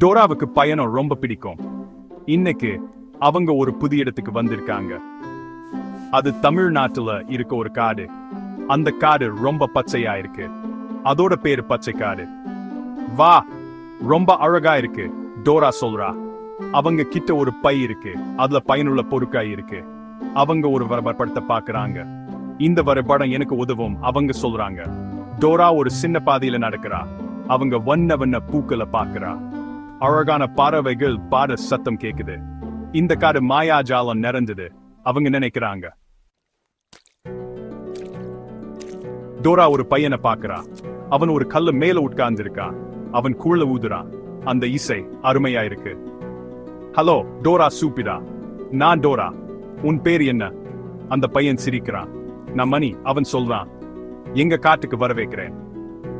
டோராவுக்கு பயணம் ரொம்ப பிடிக்கும். இன்னைக்கு அவங்க ஒரு புதிய இடத்துக்கு வந்திருக்காங்க. அது தமிழ்நாட்டுல இருக்க ஒரு காடு. அந்த காடு ரொம்ப பச்சையா இருக்கு. அதோட பேரு பச்சை காடு. வா, ரொம்ப அழகா இருக்கு, டோரா சொல்றா. அவங்க கிட்ட ஒரு பை இருக்கு, அதுல பயனுள்ள பொருட்காய் இருக்கு. அவங்க ஒரு வரைபடத்தை பாக்குறாங்க. இந்த வரைபடம் எனக்கு உதவும் அவங்க சொல்றாங்க. டோரா ஒரு சின்ன பாதையில நடக்கிறா. அவங்க வண்ண வண்ண பூக்களை பாக்குறா. அழகான பறவைகள் பாட சத்தம் கேக்குது. இந்த காடு மாயாஜாலம் நிறைஞ்சது அவங்க நினைக்கிறாங்க. டோரா ஒரு பையனை பாக்குறா. அவன் ஒரு கல்லு மேல உட்கார்ந்திருக்கான். அவன் குழல ஊதுறான். அந்த இசை அருமையா இருக்கு. ஹலோ டோரா, சூப்பிடா. நான் டோரா. உன் பேர் என்ன? அந்த பையன் சிரிக்கிறான். நான் மணி. அவன் சொல்றான், எங்க காட்டுக்கு வர வைக்கிறேன்.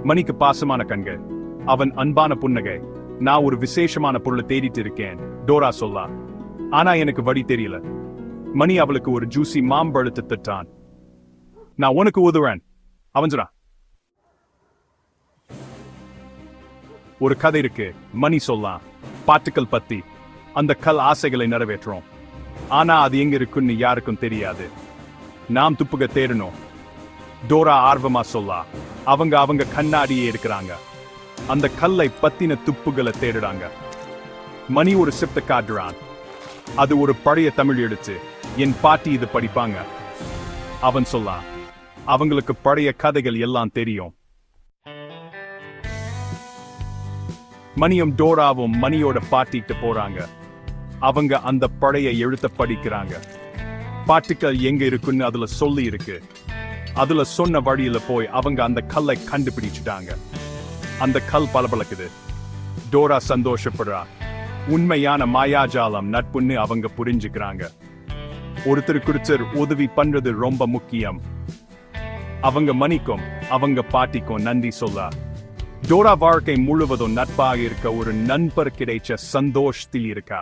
மணிக்கு பாசமான கண்கள், அவன் அன்பான புன்னகை. நான் ஒரு விசேஷமான பொருளை தேடிட்டு இருக்கேன், டோரா சொல்லா. ஆனா எனக்கு வழி தெரியல. மணி அவளுக்கு ஒரு ஜூசி மாம்பழத்தை தட்டான். நான் உனக்கு உதவுறேன், அவன் சொல்றான். ஒரு கதை இருக்கு, மணி சொல்லலாம். பாட்டுக்கள் பத்தி. அந்த கல் ஆசைகளை நிறைவேற்றும். ஆனா அது எங்க இருக்குன்னு யாருக்கும் தெரியாது. நாம் துப்புக தேடணும், டோரா ஆர்வமா சொல்லா. அவங்க கண்ணாடியே இருக்கிறாங்க. அந்த கல்லை பத்தின துப்புகளை தேடுறாங்க. மணி ஒரு சிப்த காட்டுறான். அது ஒரு பழைய தமிழ் எழுத்து. என் பாட்டி இது படிப்பாங்க, அவன் சொல்லா. அவங்களுக்கு பழைய கதைகள் எல்லாம் தெரியும். மணியும் டோராவும் மணியோட பாட்டிட்டு போறாங்க. அவங்க அந்த பழைய எழுத்த படிக்கிறாங்க. பாட்டுக்கள் எங்க இருக்குன்னு அதுல சொல்லி இருக்கு. அதுல சொன்ன வழியில போய் அவங்க அந்த கல்லை கண்டுபிடிச்சிட்டாங்க. அந்த கல் பளபளக்குது. டோரா சந்தோஷப்படுறா. உண்மையான மாயாஜாலம் நட்புன்னு அவங்க புரிஞ்சுக்கிறாங்க. ஒருத்தருக்கு உதவி பண்றது ரொம்ப முக்கியம். அவங்க மணிக்கும் அவங்க பாட்டிக்கும் நன்றி சொல்ல. டோரா வாழ்க்கை முழுவதும் நட்பாக இருக்க ஒரு நண்பர் கிடைச்ச சந்தோஷத்தில் இருக்கா.